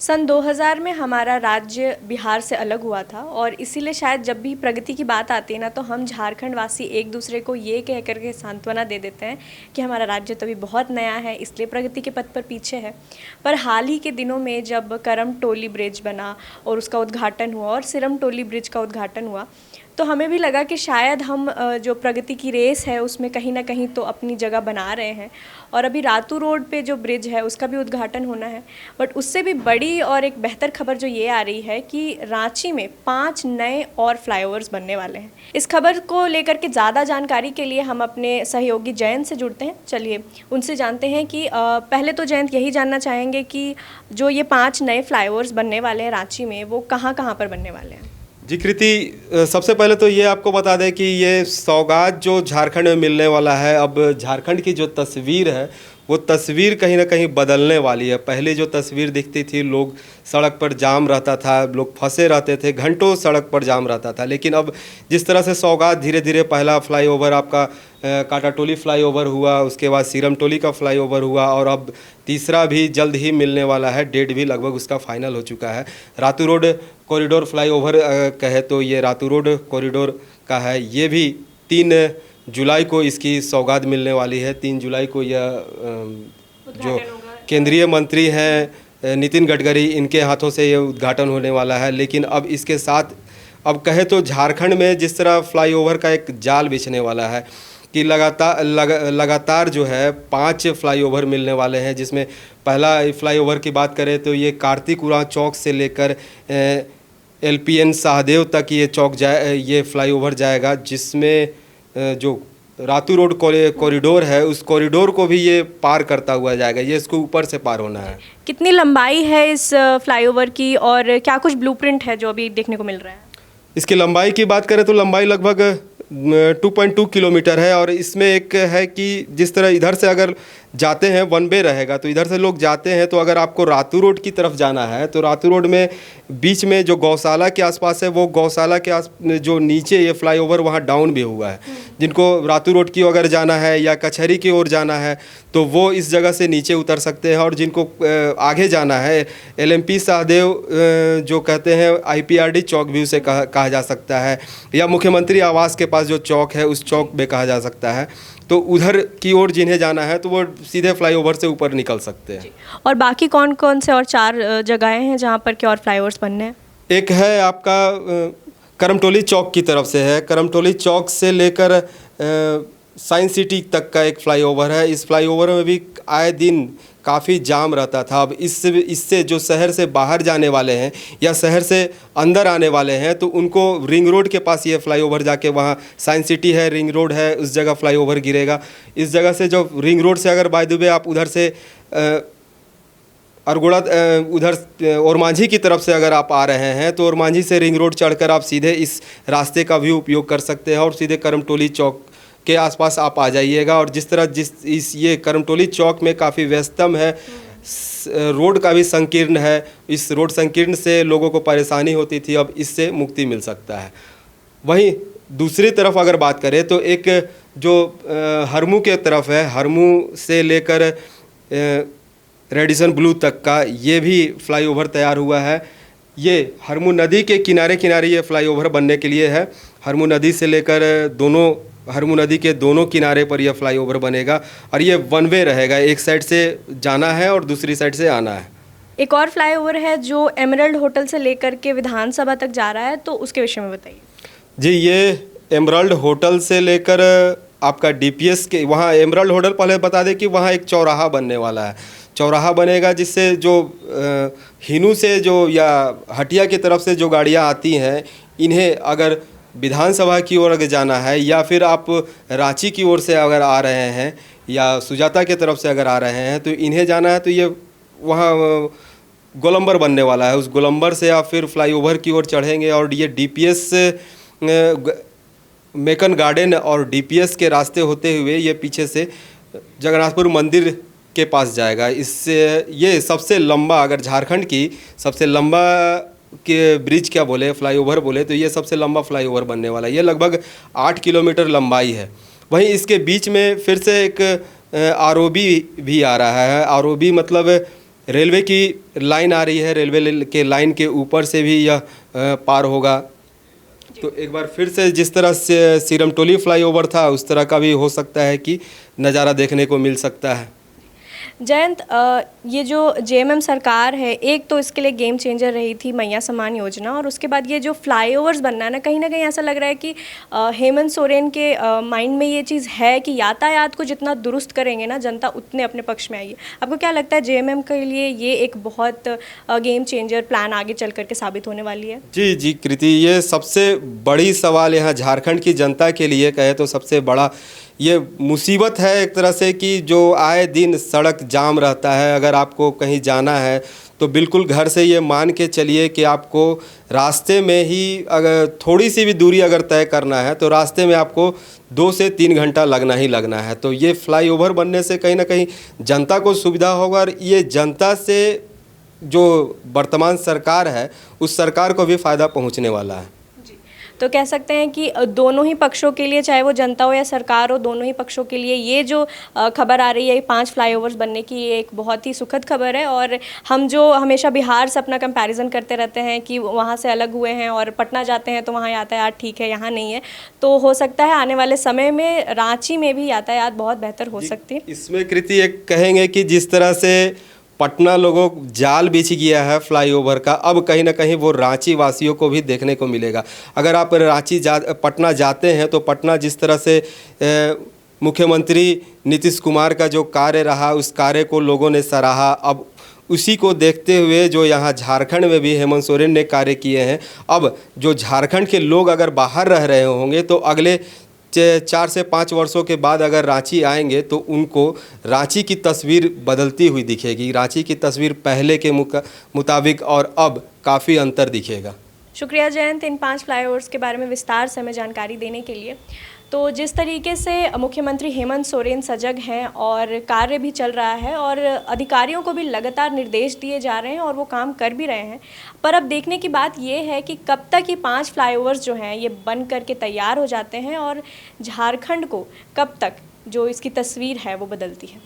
सन 2000 में हमारा राज्य बिहार से अलग हुआ था और इसीलिए शायद जब भी प्रगति की बात आती है ना, तो हम झारखंड वासी एक दूसरे को ये कह करके सांत्वना दे देते हैं कि हमारा राज्य तो अभी बहुत नया है, इसलिए प्रगति के पथ पर पीछे है। पर हाल ही के दिनों में जब करम टोली ब्रिज बना और उसका उद्घाटन हुआ और सिरम टोली ब्रिज का उद्घाटन हुआ, तो हमें भी लगा कि शायद हम जो प्रगति की रेस है उसमें कहीं ना कहीं तो अपनी जगह बना रहे हैं। और अभी रातू रोड पे जो ब्रिज है उसका भी उद्घाटन होना है। बट उससे भी बड़ी और एक बेहतर खबर जो ये आ रही है कि रांची में 5 नए और फ्लाईओवर्स बनने वाले हैं। इस खबर को लेकर के ज़्यादा जानकारी के लिए हम अपने सहयोगी जयंत से जुड़ते हैं। चलिए उनसे जानते हैं कि पहले तो जयंत यही जानना चाहेंगे कि जो ये 5 नए फ्लाईओवर्स बनने वाले हैं रांची में, वो कहाँ कहाँ पर बनने वाले हैं। जी कृति, सबसे पहले तो ये आपको बता दें कि ये सौगात जो झारखंड में मिलने वाला है, अब झारखंड की जो तस्वीर है वो तस्वीर कहीं ना कहीं बदलने वाली है। पहले जो तस्वीर दिखती थी, लोग सड़क पर जाम रहता था, लोग फंसे रहते थे, घंटों सड़क पर जाम रहता था। लेकिन अब जिस तरह से सौगात धीरे धीरे, पहला फ्लाईओवर आपका काटाटोली फ्लाईओवर हुआ, उसके बाद सीरम टोली का फ्लाईओवर हुआ और अब तीसरा भी जल्द ही मिलने वाला है। डेट भी लगभग उसका फाइनल हो चुका है। रातू रोड कॉरिडोर फ्लाईओवर कहे तो ये रातू रोड कॉरिडोर का है। ये भी 3 जुलाई को इसकी सौगात मिलने वाली है। 3 जुलाई को यह जो केंद्रीय मंत्री हैं नितिन गडकरी, इनके हाथों से ये उद्घाटन होने वाला है। लेकिन अब इसके साथ अब कहे तो झारखंड में जिस तरह फ्लाईओवर का एक जाल बिछने वाला है कि लगातार जो है 5 फ्लाईओवर मिलने वाले हैं। जिसमें पहला फ्लाईओवर की बात करें तो ये कार्तिकपुरा चौक से लेकर LPN शाहदेव तक ये फ्लाईओवर जाएगा, जिसमें जो रातू रोड कॉरिडोर है उस कॉरिडोर को भी ये पार करता हुआ जाएगा। ये इसको ऊपर से पार होना है। कितनी लंबाई है इस फ्लाईओवर की और क्या कुछ ब्लूप्रिंट है जो अभी देखने को मिल रहा है। इसकी लंबाई की बात करें तो लंबाई लगभग 2.2 किलोमीटर है। और इसमें एक है कि जिस तरह इधर से अगर जाते हैं, वन वे रहेगा, तो इधर से लोग जाते हैं तो अगर आपको रातू रोड की तरफ जाना है तो रातू रोड में बीच में जो गौशाला के आसपास है, वो गौशाला के जो नीचे ये फ्लाईओवर वहाँ डाउन भी हुआ है। जिनको रातू रोड की अगर जाना है या कचहरी की ओर जाना है तो वो इस जगह से नीचे उतर सकते हैं। और जिनको आगे जाना है, LMP शाहदेव जो कहते हैं IPRD चौक भी उसे कहा जा सकता है, या मुख्यमंत्री आवास के पास जो चौक है उस चौक में कहा जा सकता है। तो उधर की ओर जिन्हें जाना है तो वो सीधे फ्लाईओवर से ऊपर निकल सकते हैं। और बाकी कौन कौन से और 4 जगहें हैं जहाँ पर के और फ्लाईओवर्स बनने हैं। एक है आपका करमटोली चौक की तरफ से है। करमटोली चौक से लेकर साइंस सिटी तक का एक फ्लाईओवर है। इस फ्लाईओवर में भी आए दिन काफ़ी जाम रहता था। अब इससे जो शहर से बाहर जाने वाले हैं या शहर से अंदर आने वाले हैं तो उनको रिंग रोड के पास ये फ्लाईओवर जाके, वहाँ साइंस सिटी है, रिंग रोड है, उस जगह फ्लाईओवर गिरेगा। इस जगह से जो रिंग रोड से अगर बाय द वे आप उधर से अरगोड़ा उधर ओरमांझी की तरफ से अगर आप आ रहे हैं तो ओरमांझी से रिंग रोड चढ़कर आप सीधे इस रास्ते का भी उपयोग कर सकते हैं और सीधे करमटोली चौक के आसपास आप आ जाइएगा। और जिस तरह ये करमटोली चौक में काफ़ी व्यस्तम है, रोड का भी संकीर्ण है, इस रोड संकीर्ण से लोगों को परेशानी होती थी, अब इससे मुक्ति मिल सकता है। वहीं दूसरी तरफ अगर बात करें तो एक जो हरमू के तरफ है, हरमू से लेकर रेडिसन ब्लू तक का ये भी फ्लाईओवर तैयार हुआ है। ये हरमू नदी के किनारे किनारे ये फ्लाईओवर बनने के लिए है। हरमू नदी से लेकर हरमू नदी के दोनों किनारे पर यह फ्लाईओवर बनेगा और ये वन वे रहेगा। एक साइड से जाना है और दूसरी साइड से आना है। एक और फ्लाईओवर है जो एमरल्ड होटल से लेकर के विधानसभा तक जा रहा है, तो उसके विषय में बताइए। जी, ये एमरल्ड होटल से लेकर आपका DPS के वहाँ एमरल्ड होटल, पहले बता दें कि वहाँ एक चौराहा बनने वाला है। चौराहा बनेगा जिससे जो हिनू से जो या हटिया की तरफ से जो गाड़ियाँ आती हैं, इन्हें अगर विधानसभा की ओर अगर जाना है या फिर आप रांची की ओर से अगर आ रहे हैं या सुजाता की तरफ से अगर आ रहे हैं तो इन्हें जाना है तो ये वहाँ गोलंबर बनने वाला है। उस गोलंबर से आप फिर फ्लाईओवर की ओर चढ़ेंगे और ये DPS मेकन गार्डन और DPS के रास्ते होते हुए ये पीछे से जगन्नाथपुर मंदिर के पास जाएगा। इससे ये सबसे लंबा, अगर झारखंड की सबसे लंबा के ब्रिज क्या बोले, फ्लाईओवर बोले, तो ये सबसे लंबा फ्लाईओवर बनने वाला है। ये लगभग 8 किलोमीटर लंबाई है। वहीं इसके बीच में फिर से एक ROB भी आ रहा है। ROB मतलब रेलवे की लाइन आ रही है, रेलवे के लाइन के ऊपर से भी यह पार होगा। तो एक बार फिर से जिस तरह से सीरमटोली फ्लाईओवर था उस तरह का भी हो सकता है कि नज़ारा देखने को मिल सकता है। जयंत, ये जो जेएमएम सरकार है, एक तो इसके लिए गेम चेंजर रही थी मैया सम्मान योजना, और उसके बाद ये जो फ्लाईओवर्स बनना है ना, कहीं ना कहीं ऐसा लग रहा है कि हेमंत सोरेन के माइंड में ये चीज़ है कि यातायात को जितना दुरुस्त करेंगे ना जनता, उतने अपने पक्ष में आएगी। आपको क्या लगता है जेएमएम के लिए ये एक बहुत गेम चेंजर प्लान आगे चल करके साबित होने वाली है? जी जी कृति, ये सबसे बड़ी सवाल यहाँ झारखंड की जनता के लिए कहे तो सबसे बड़ा ये मुसीबत है एक तरह से कि जो आए दिन सड़क जाम रहता है। अगर आपको कहीं जाना है तो बिल्कुल घर से ये मान के चलिए कि आपको रास्ते में ही अगर थोड़ी सी भी दूरी अगर तय करना है तो रास्ते में आपको 2 से 3 घंटा लगना ही लगना है। तो ये फ्लाईओवर बनने से कहीं ना कहीं जनता को सुविधा होगा, और ये जनता से जो वर्तमान सरकार है उस सरकार को भी फ़ायदा पहुंचने वाला है। तो कह सकते हैं कि दोनों ही पक्षों के लिए, चाहे वो जनता हो या सरकार हो, दोनों ही पक्षों के लिए ये जो खबर आ रही है 5 फ्लाईओवर्स बनने की, ये एक बहुत ही सुखद खबर है। और हम जो हमेशा बिहार से अपना कंपैरिजन करते रहते हैं कि वहाँ से अलग हुए हैं और पटना जाते हैं तो वहाँ यातायात ठीक है, यहाँ नहीं है, तो हो सकता है आने वाले समय में रांची में भी यातायात बहुत बेहतर हो सकती है। इसमें कृति एक कहेंगे कि जिस तरह से पटना लोगों को जाल बिछ गया है फ्लाईओवर का, अब कहीं ना कहीं वो रांची वासियों को भी देखने को मिलेगा। अगर आप पटना जाते हैं तो पटना जिस तरह से मुख्यमंत्री नीतीश कुमार का जो कार्य रहा उस कार्य को लोगों ने सराहा। अब उसी को देखते हुए जो यहाँ झारखंड में भी हेमंत सोरेन ने कार्य किए हैं, अब जो झारखंड के लोग अगर बाहर रह रहे होंगे तो अगले 4 से 5 वर्षों के बाद अगर रांची आएंगे तो उनको रांची की तस्वीर बदलती हुई दिखेगी। रांची की तस्वीर पहले के मुताबिक और अब काफ़ी अंतर दिखेगा। शुक्रिया जयंत, इन 5 फ्लाईओवर्स के बारे में विस्तार से हमें जानकारी देने के लिए। तो जिस तरीके से मुख्यमंत्री हेमंत सोरेन सजग हैं और कार्य भी चल रहा है और अधिकारियों को भी लगातार निर्देश दिए जा रहे हैं और वो काम कर भी रहे हैं, पर अब देखने की बात ये है कि कब तक ये 5 फ्लाईओवर्स जो हैं ये बन करके तैयार हो जाते हैं और झारखंड को कब तक जो इसकी तस्वीर है वो बदलती है।